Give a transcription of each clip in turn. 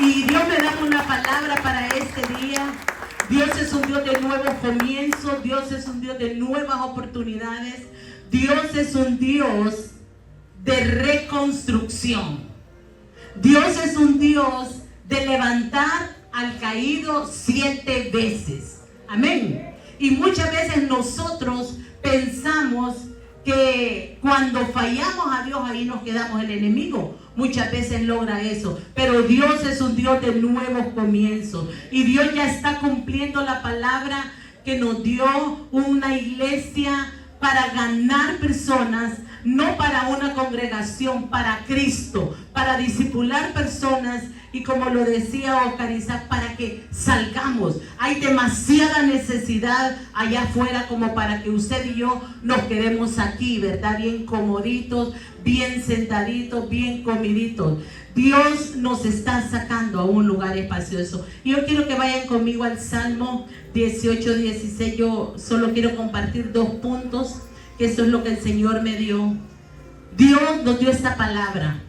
Y Dios me da una palabra para este día. Dios es un Dios de nuevos comienzos. Dios es un Dios de nuevas oportunidades. Dios es un Dios de reconstrucción. Dios es un Dios de levantar al caído 7 veces. Amén. Y muchas veces nosotros pensamos que cuando fallamos a Dios, ahí nos quedamos. El enemigo muchas veces logra eso, pero Dios es un Dios de nuevos comienzos, y Dios ya está cumpliendo la palabra que nos dio, una iglesia para ganar personas, no para una congregación, para Cristo, para discipular personas. Y como lo decía Oscar Isaac, para que salgamos. Hay demasiada necesidad allá afuera como para que usted y yo nos quedemos aquí, ¿verdad? Bien comoditos, bien sentaditos, bien comiditos. Dios nos está sacando a un lugar espacioso. Y yo quiero que vayan conmigo al Salmo 18, 16. Yo solo quiero compartir 2 puntos, que eso es lo que el Señor me dio. Dios nos dio esta palabra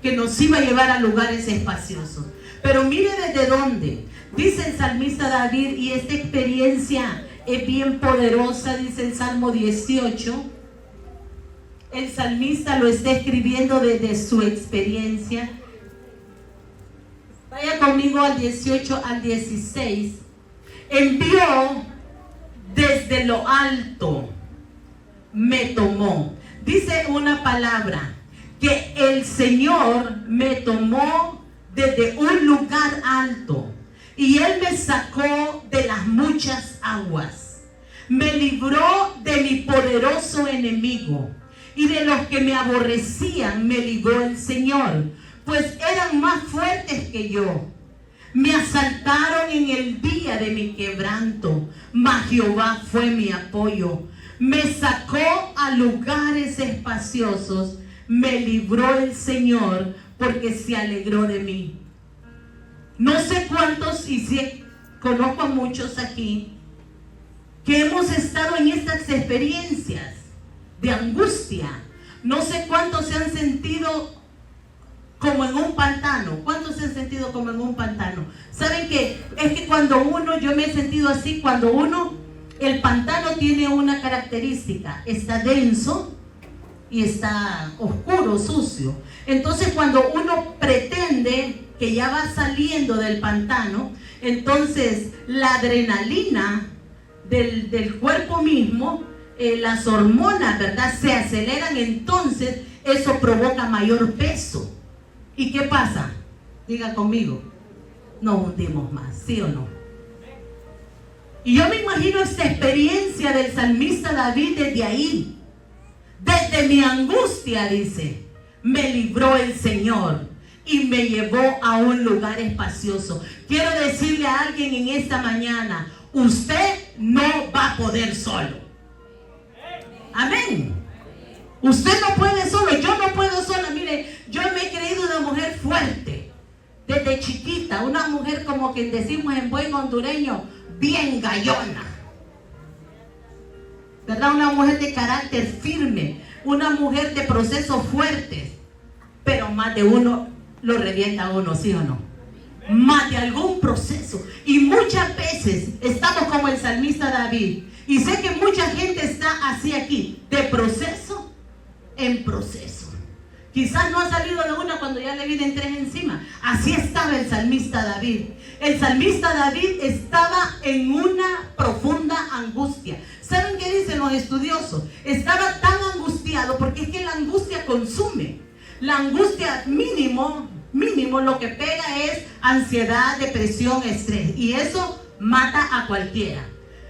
que nos iba a llevar a lugares espaciosos. Pero mire desde dónde. Dice el salmista David, y esta experiencia es bien poderosa, dice el Salmo 18. El salmista lo está escribiendo desde su experiencia. Vaya conmigo al 18 al 16. Envió desde lo alto, me tomó. Dice una palabra, que el Señor me tomó desde un lugar alto, y Él me sacó de las muchas aguas. Me libró de mi poderoso enemigo, y de los que me aborrecían me libró el Señor, pues eran más fuertes que yo. Me asaltaron en el día de mi quebranto, mas Jehová fue mi apoyo. Me sacó a lugares espaciosos. Me libró el Señor, porque se alegró de mí. No sé cuántos, y si conozco a muchos aquí, que hemos estado en estas experiencias de angustia. No sé cuántos se han sentido como en un pantano. ¿Cuántos se han sentido como en un pantano? ¿Saben qué? Es que cuando uno, yo me he sentido así, cuando uno, el pantano tiene una característica, está denso y está oscuro, sucio. Entonces cuando uno pretende que ya va saliendo del pantano, entonces la adrenalina del cuerpo mismo, las hormonas, ¿verdad?, se aceleran. Entonces eso provoca mayor peso. ¿Y qué pasa? Diga conmigo, nos hundimos más, ¿sí o no? Y yo me imagino esta experiencia del salmista David desde ahí. Desde mi angustia, dice, me libró el Señor y me llevó a un lugar espacioso. Quiero decirle a alguien en esta mañana, usted no va a poder solo. Amén. Usted no puede solo, yo no puedo sola. Mire, yo me he creído una mujer fuerte desde chiquita, una mujer, como que decimos en buen hondureño, bien gallona, ¿verdad? Una mujer de carácter firme, una mujer de procesos fuertes. Pero más de uno lo revienta a uno, ¿sí o no? Más de algún proceso. Y muchas veces estamos como el salmista David. Y sé que mucha gente está así aquí, de proceso en proceso. Quizás no ha salido de una cuando ya le vienen 3 encima. Así estaba el salmista David. El salmista David estaba en una profunda angustia. ¿Saben qué dicen los estudiosos? Estaba tan angustiado porque es que la angustia consume. La angustia mínimo lo que pega es ansiedad, depresión, estrés. Y eso mata a cualquiera.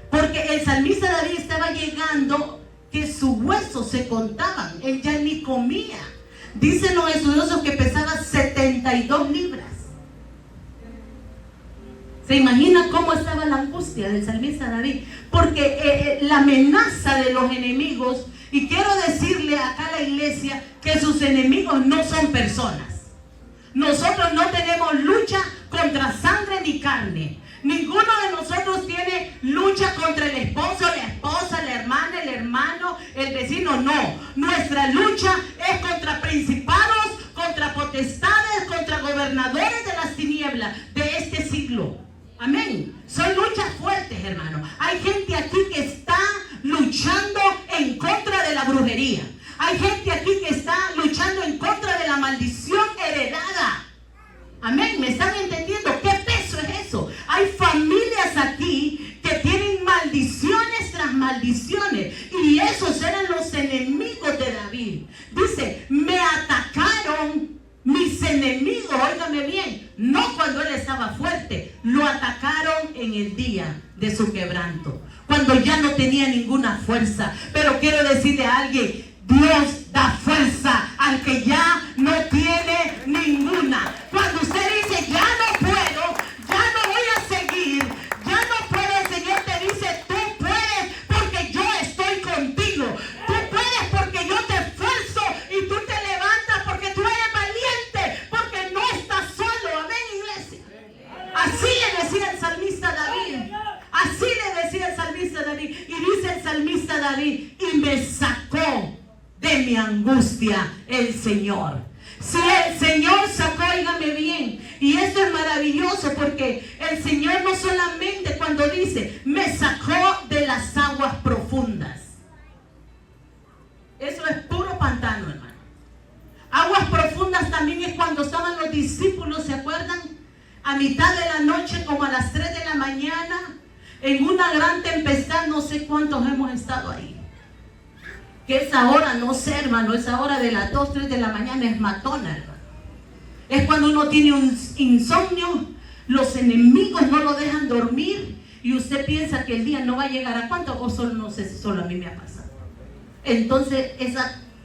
Porque el salmista David estaba llegando que sus huesos se contaban. Él ya ni comía. Dicen los estudiosos que pesaba 72 libras. ¿Se imagina cómo estaba la angustia del salmista David? Porque la amenaza de los enemigos, y quiero decirle acá a la iglesia que sus enemigos no son personas. Nosotros no tenemos lucha contra sangre ni carne. Ninguno de nosotros tiene lucha contra el esposo, la esposa, la hermana, el hermano, el vecino. No, nuestra lucha es contra principados, contra potestades, contra gobernadores de las tinieblas. siglo. Amén. Son luchas fuertes, hermano. Hay gente aquí que está luchando en contra de la brujería. Hay gente aquí que está luchando en contra de la maldición heredada. Amén. ¿Me están entendiendo? ¿Qué peso es eso? Hay familias aquí que tienen maldiciones tras maldiciones. Y esos eran los enemigos de David. Dice, me atacaron mis enemigos, óigame bien, no cuando él estaba fuerte, lo atacaron en el día de su quebranto, cuando ya no tenía ninguna fuerza. Pero quiero decirle a alguien, Dios da fuerza al que ya no tiene ninguna. Cuando usted dice, ya no puedo, ya no voy a seguir, ya no puedo, el Señor te dice, tú puedes porque yo estoy contigo. Tú puedes porque yo te esfuerzo y tú te levantas porque tú eres valiente, porque no estás solo. Amén, iglesia. Así le decía el salmista David. Así le decía el salmista David. Y dice el salmista David, y me sacó de mi angustia el Señor. Si el Señor sacó, óigame bien, y esto es maravilloso porque el Señor no solamente cuando dice, me sacó de las aguas profundas. Eso es puro pantano, hermano. Aguas profundas también es cuando estaban los discípulos, ¿se acuerdan? A mitad de la noche, como a las 3 de la mañana, en una gran tempestad, no sé cuántos hemos estado ahí. Que esa hora, no sé, hermano, esa hora de las 2, 3 de la mañana es matona, hermano. Es cuando uno tiene un insomnio, los enemigos no lo dejan dormir y usted piensa que el día no va a llegar a cuánto, o solo, no sé si solo a mí me ha pasado. Entonces,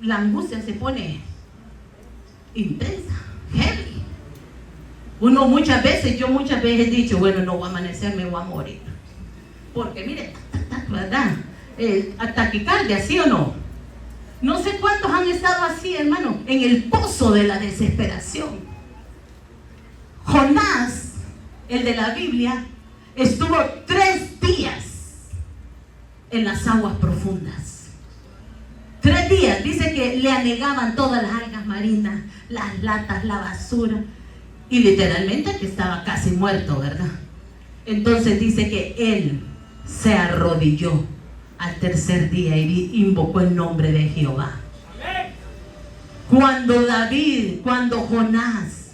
la angustia se pone intensa, heavy. Yo muchas veces he dicho, bueno, no voy a amanecer, me voy a morir. Porque mire, ¿verdad? Taquicardia, ¿sí o no? No sé cuántos han estado así, hermano, en el pozo de la desesperación. Jonás, el de la Biblia, estuvo 3 días en las aguas profundas. 3 días, dice que le anegaban todas las algas marinas, las latas, la basura, y literalmente que estaba casi muerto, ¿verdad? Entonces dice que él se arrodilló al 3er día y invocó el nombre de Jehová. Cuando David, cuando Jonás,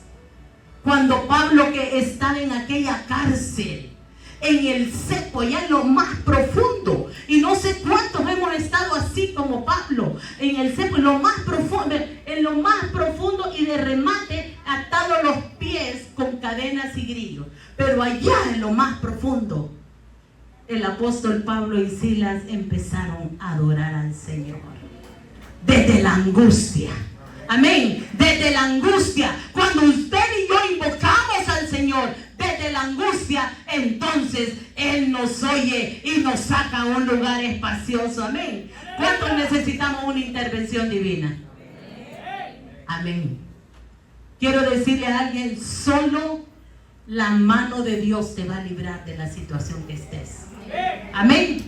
cuando Pablo, que estaba en aquella cárcel, en el cepo, ya en lo más profundo, y no sé cuántos hemos estado así como Pablo, en el cepo, en lo más profundo y de remate atados los pies con cadenas y grillos. Pero allá en lo más profundo, el apóstol Pablo y Silas empezaron a adorar al Señor. Desde la angustia. Amén. Desde la angustia. Cuando usted y yo invocamos al Señor desde la angustia, entonces Él nos oye y nos saca a un lugar espacioso. Amén. ¿Cuántos necesitamos una intervención divina? Amén. Quiero decirle a alguien, solo la mano de Dios te va a librar de la situación que estés. Amén.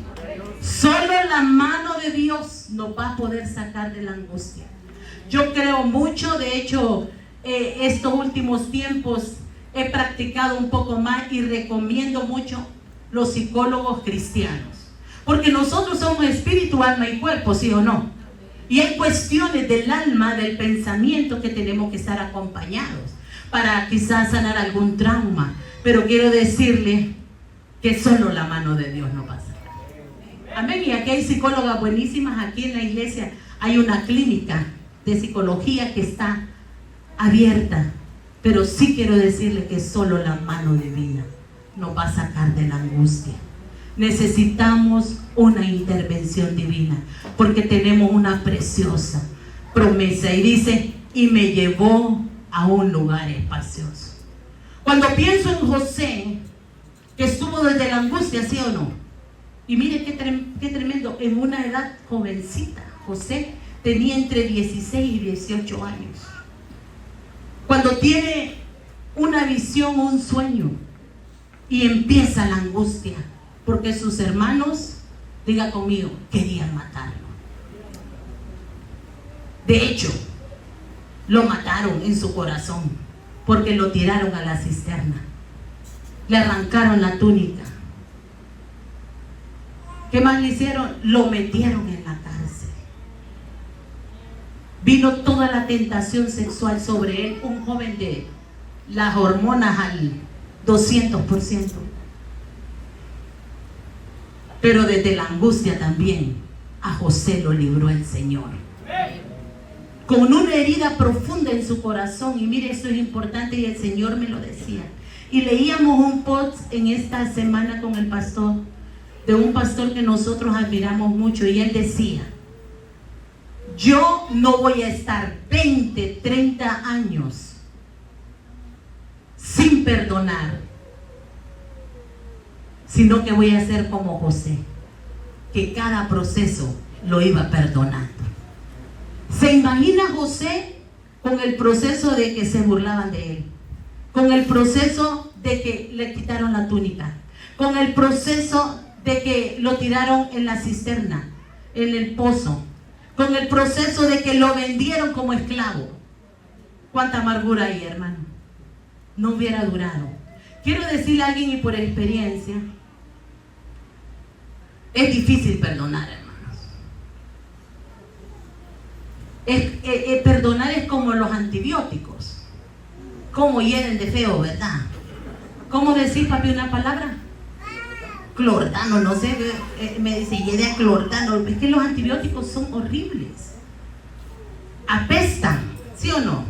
Solo la mano de Dios nos va a poder sacar de la angustia. Yo creo mucho, de hecho, estos últimos tiempos he practicado un poco más y recomiendo mucho los psicólogos cristianos. Porque nosotros somos espíritu, alma y cuerpo, ¿sí o no? Y hay cuestiones del alma, del pensamiento que tenemos que estar acompañados para quizás sanar algún trauma. Pero quiero decirle que solo la mano de Dios no pasa. Amén. Y aquí hay psicólogas buenísimas. Aquí en la iglesia hay una clínica de psicología que está abierta. Pero sí quiero decirle que solo la mano divina nos va a sacar de la angustia. Necesitamos una intervención divina porque tenemos una preciosa promesa. Y dice, y me llevó a un lugar espacioso. Cuando pienso en José, que estuvo desde la angustia, ¿sí o no? Y mire qué tremendo, en una edad jovencita. José tenía entre 16 y 18 años. Cuando tiene una visión, un sueño, y empieza la angustia, porque sus hermanos, diga conmigo, querían matarlo. De hecho, lo mataron en su corazón, porque lo tiraron a la cisterna. Le arrancaron la túnica. ¿Qué más le hicieron? Lo metieron en la cárcel. Vino toda la tentación sexual sobre él, un joven de las hormonas al 200%. Pero desde la angustia también a José lo libró el Señor. Con una herida profunda en su corazón. Y mire, esto es importante y el Señor me lo decía. Y leíamos un post en esta semana con el pastor, de un pastor que nosotros admiramos mucho, y él decía: yo no voy a estar 20, 30 años sin perdonar, sino que voy a ser como José, que cada proceso lo iba perdonando. ¿Se imagina José con el proceso de que se burlaban de él? Con el proceso de que le quitaron la túnica, con el proceso de que lo tiraron en la cisterna, en el pozo, con el proceso de que lo vendieron como esclavo. ¿Cuánta amargura hay, hermano? No hubiera durado. Quiero decirle a alguien, y por experiencia, es difícil perdonar, hermanos. Perdonar es como los antibióticos. Como hieren de feo, ¿verdad? ¿Cómo decir, papi, una palabra? Clordano, no sé, me dice, hiere a clordano. Es que los antibióticos son horribles. Apestan, ¿sí o no?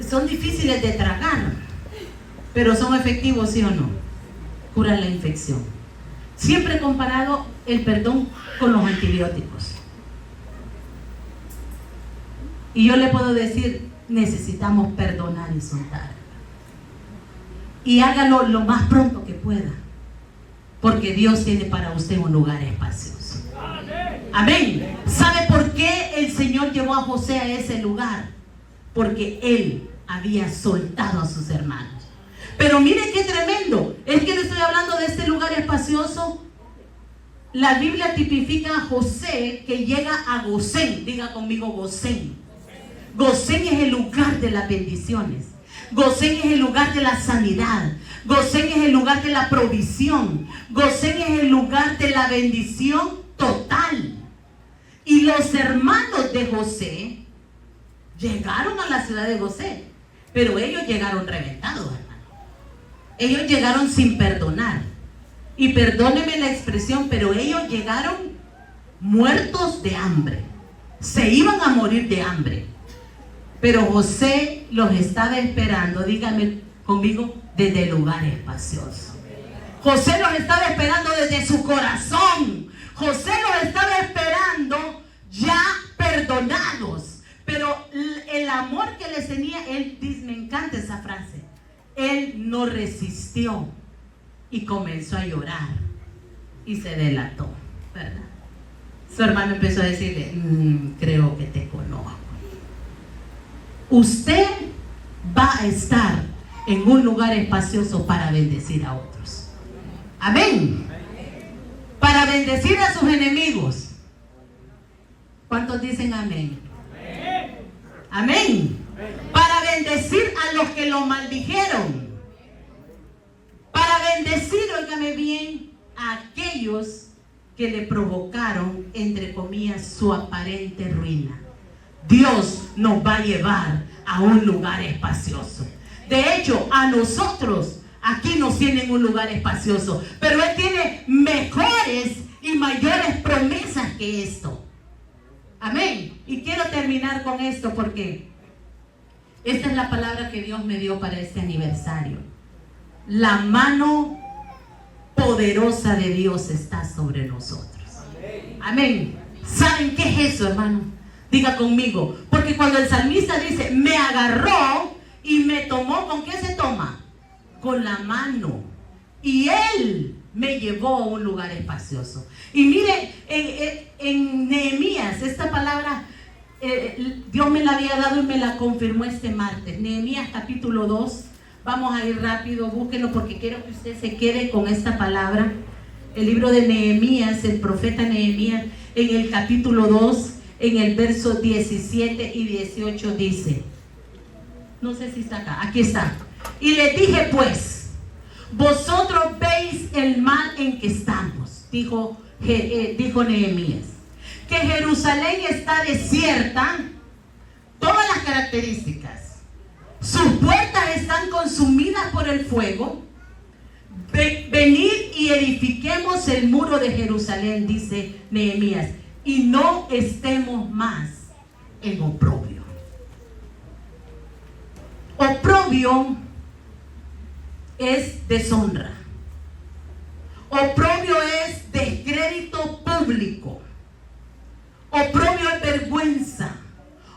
Son difíciles de tragar, pero son efectivos, ¿sí o no? Curan la infección. Siempre he comparado el perdón con los antibióticos. Y yo le puedo decir, necesitamos perdonar y soltar. Y hágalo lo más pronto que pueda, porque Dios tiene para usted un lugar espacioso. Amén. ¿Sabe por qué el Señor llevó a José a ese lugar? Porque él había soltado a sus hermanos. Pero mire qué tremendo. Es que le estoy hablando de este lugar espacioso. La Biblia tipifica a José que llega a Gosén. Diga conmigo, Gosén. Gosén es el lugar de las bendiciones. Gosén es el lugar de la sanidad. Gosén es el lugar de la provisión. Gosén es el lugar de la bendición total. Y los hermanos de José llegaron a la ciudad de Gosén, pero ellos llegaron reventados, hermano. Ellos llegaron sin perdonar. Y perdóneme la expresión, pero ellos llegaron muertos de hambre. Se iban a morir de hambre. Pero José los estaba esperando, dígame conmigo, desde el lugar espacioso. José los estaba esperando desde su corazón. José los estaba esperando ya perdonados. Pero el amor que les tenía, él dice, me encanta esa frase, él no resistió y comenzó a llorar y se delató, ¿verdad? Su hermano empezó a decirle, creo que te conozco. Usted va a estar en un lugar espacioso para bendecir a otros. Amén. Para bendecir a sus enemigos. ¿Cuántos dicen amén? Amén. Para bendecir a los que lo maldijeron. Para bendecir, óigame bien, a aquellos que le provocaron, entre comillas, su aparente ruina. Dios nos va a llevar a un lugar espacioso. De hecho, a nosotros aquí nos tienen un lugar espacioso, pero Él tiene mejores y mayores promesas que esto. Amén. Y quiero terminar con esto porque esta es la palabra que Dios me dio para este aniversario. La mano poderosa de Dios está sobre nosotros. Amén. ¿Saben qué es eso, hermano? Diga conmigo, porque cuando el salmista dice, me agarró y me tomó, ¿con qué se toma? Con la mano. Y Él me llevó a un lugar espacioso. Y mire, en Nehemías, esta palabra, Dios me la había dado y me la confirmó este martes. Nehemías capítulo 2, vamos a ir rápido, búsquenlo porque quiero que usted se quede con esta palabra. El libro de Nehemías, el profeta Nehemías, en el capítulo 2, en el verso 17 y 18 dice, no sé si está acá, aquí está. Y les dije pues, Vosotros veis el mal en que estamos, dijo Nehemías. Que Jerusalén está desierta, todas las características. Sus puertas están consumidas por el fuego. Venid y edifiquemos el muro de Jerusalén, dice Nehemías, y no estemos más en oprobio. Oprobio es deshonra. Oprobio es descrédito público. Oprobio es vergüenza.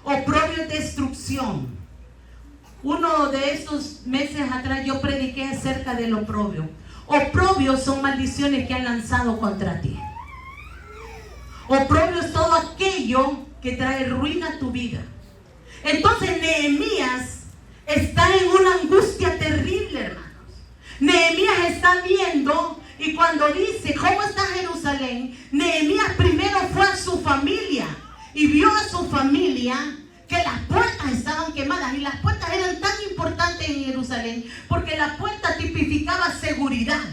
Oprobio es destrucción. Uno de estos meses atrás yo prediqué acerca del oprobio. Oprobio son maldiciones que han lanzado contra ti. Oprobio es todo aquello que trae ruina a tu vida. Entonces Nehemías está en una angustia terrible, hermanos. Nehemías está viendo, y cuando dice ¿cómo está Jerusalén?, Nehemías primero fue a su familia y vio a su familia que las puertas estaban quemadas. Y las puertas eran tan importantes en Jerusalén porque la puerta tipificaba seguridad,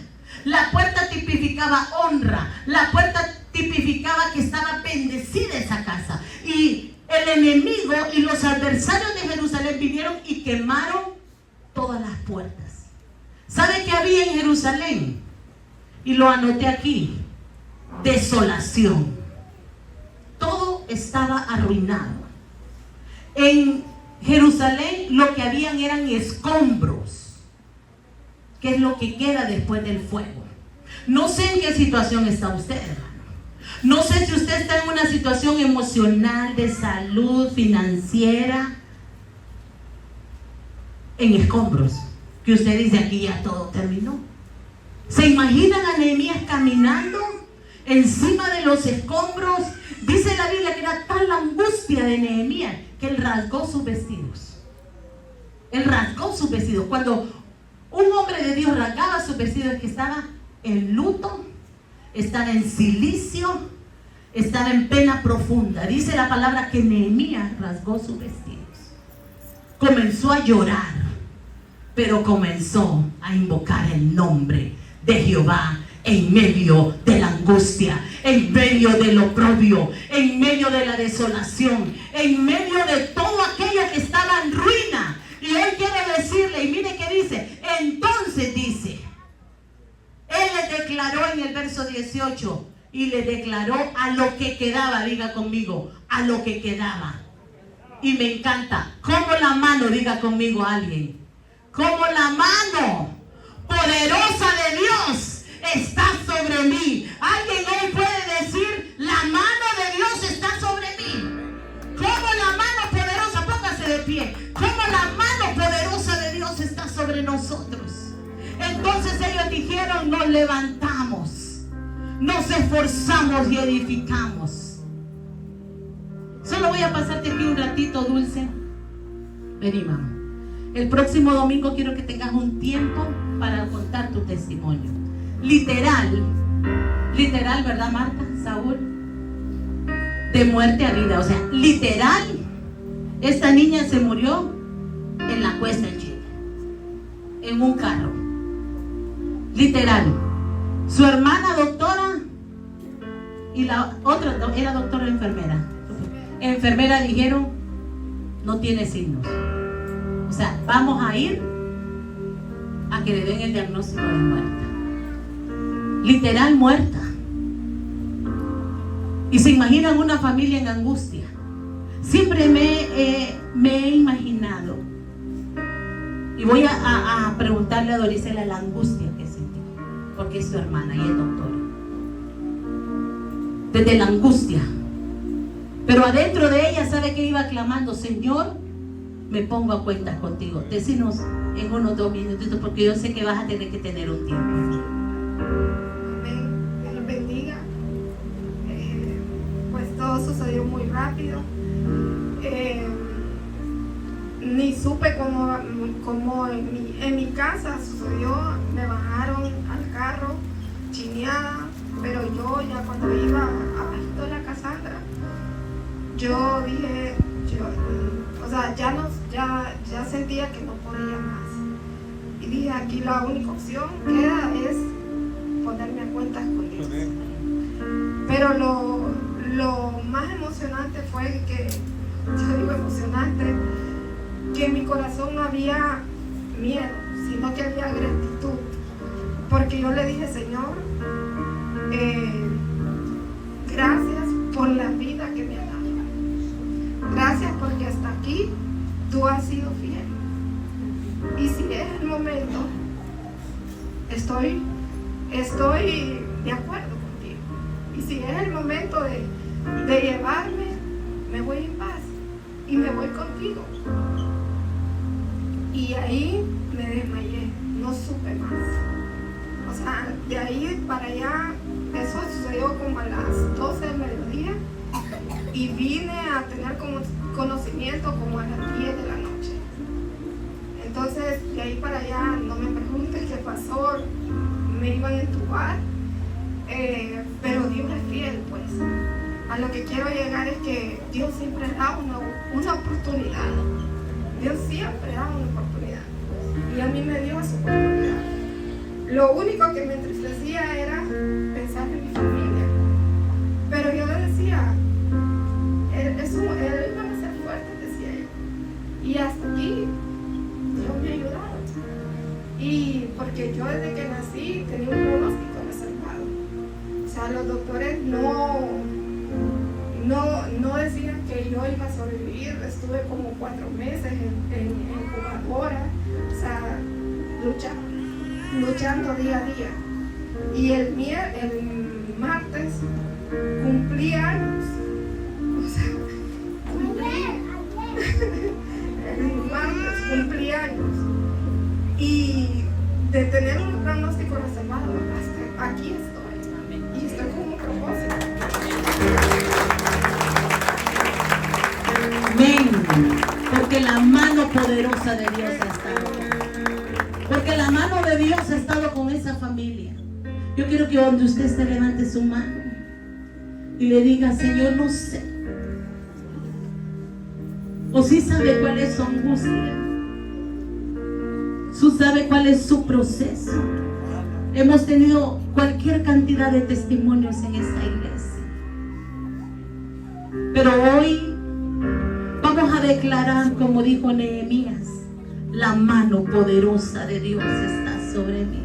la puerta tipificaba honra, la puerta tipificaba que estaba bendecida esa casa. Y el enemigo y los adversarios de Jerusalén vinieron y quemaron todas las puertas. ¿Sabe qué había en Jerusalén? Y lo anoté aquí: desolación. Todo estaba arruinado. En Jerusalén lo que habían eran escombros, que es lo que queda después del fuego. No sé en qué situación está usted, hermano. No sé si usted está en una situación emocional, de salud, financiera, en escombros, que usted dice aquí ya todo terminó. ¿Se imaginan a Nehemías caminando encima de los escombros? Dice la Biblia que era tal la angustia de Nehemías que él rasgó sus vestidos. Él rasgó sus vestidos. Cuando un hombre de Dios rasgaba sus vestidos, es que estaba en luto, estaba en silicio, estaba en pena profunda. Dice la palabra que Nehemías rasgó sus vestidos. Comenzó a llorar, pero comenzó a invocar el nombre de Jehová en medio de la angustia, en medio del oprobio, en medio de la desolación, en medio de todo aquello que estaba en ruina. Y hoy quiero decirle, y mire qué dice. Entonces dice, él le declaró en el verso 18, y le declaró a lo que quedaba, diga conmigo, a lo que quedaba. Y me encanta, como la mano, diga conmigo a alguien, como la mano poderosa de Dios está sobre mí. Alguien hoy puede decir, la mano de Dios está sobre mí. Como la mano poderosa, póngase de pie, como la mano poderosa de Dios está sobre nosotros. Entonces ellos dijeron, nos levantamos, nos esforzamos y edificamos. Solo voy a pasarte aquí un ratito, Dulce. Vení, mamá. El próximo domingo quiero que tengas un tiempo para contar tu testimonio. Literal, ¿verdad, Marta? Saúl, de muerte a vida. O sea, literal, esta niña se murió en la cuesta en Chile, en un carro. Literal. Su hermana doctora y la otra era doctora o enfermera. Enfermera dijeron, no tiene signos. O sea, vamos a ir a que le den el diagnóstico de muerta. Literal muerta. Y se imaginan una familia en angustia. Siempre me he imaginado, y voy a preguntarle a Dorisela la angustia que sentí, porque es su hermana y es doctora. Desde la angustia. Pero adentro de ella, ¿sabe qué iba clamando? Señor, me pongo a cuentas contigo. Decinos en unos 2 minutitos, porque yo sé que vas a tener que tener un tiempo. Amén. Dios los bendiga. Pues todo sucedió muy rápido. Ni supe cómo en mi casa sucedió. Me bajaron al carro chineada, pero yo ya cuando iba abajito de la Casandra, yo dije, ya sentía que no podía más. Y dije, aquí la única opción que queda es ponerme a cuentas con Dios. Pero lo más emocionante fue que, yo digo emocionante, que en mi corazón no había miedo, sino que había gratitud. Porque yo le dije, Señor, gracias por la vida que me ha dado. Gracias porque hasta aquí tú has sido fiel. Y si es el momento, estoy de acuerdo contigo. Y si es el momento de llevarme, me voy en paz y me voy contigo. Y ahí me desmayé, no supe más. O sea, de ahí para allá, eso sucedió como a las 12 del mediodía y vine a tener conocimiento como a las 10 de la noche. Entonces, de ahí para allá, no me preguntes qué pasó, me iban a entubar, pero Dios es fiel, pues. A lo que quiero llegar es que Dios siempre da una oportunidad. Dios siempre da una oportunidad. Y a mí me dio esa oportunidad. Lo único que me entristecía era pensar en mi familia. Pero yo decía, él iba a ser fuerte, decía yo. Y hasta aquí, Dios me ha ayudado. Y porque yo desde que nací tenía un pronóstico reservado. O sea, los doctores no decían que yo iba a sobrevivir. Estuve como 4 meses en incubadora, o sea, luchando día a día. Y el martes cumplí años. O sea, el martes cumplí años. Y de tener un pronóstico reservado, hasta aquí estoy. Y estoy con un propósito. Amén. Porque la mano poderosa de Dios ha estado. Porque la mano de Dios ha estado con esa familia. Yo quiero que donde usted se levante su mano y le diga, Señor, no sé. O sí sabe cuál es su angustia. Tú sabe cuál es su proceso. Hemos tenido cualquier cantidad de testimonios en esta iglesia. Pero hoy vamos a declarar, como dijo Nehemías, la mano poderosa de Dios está sobre mí.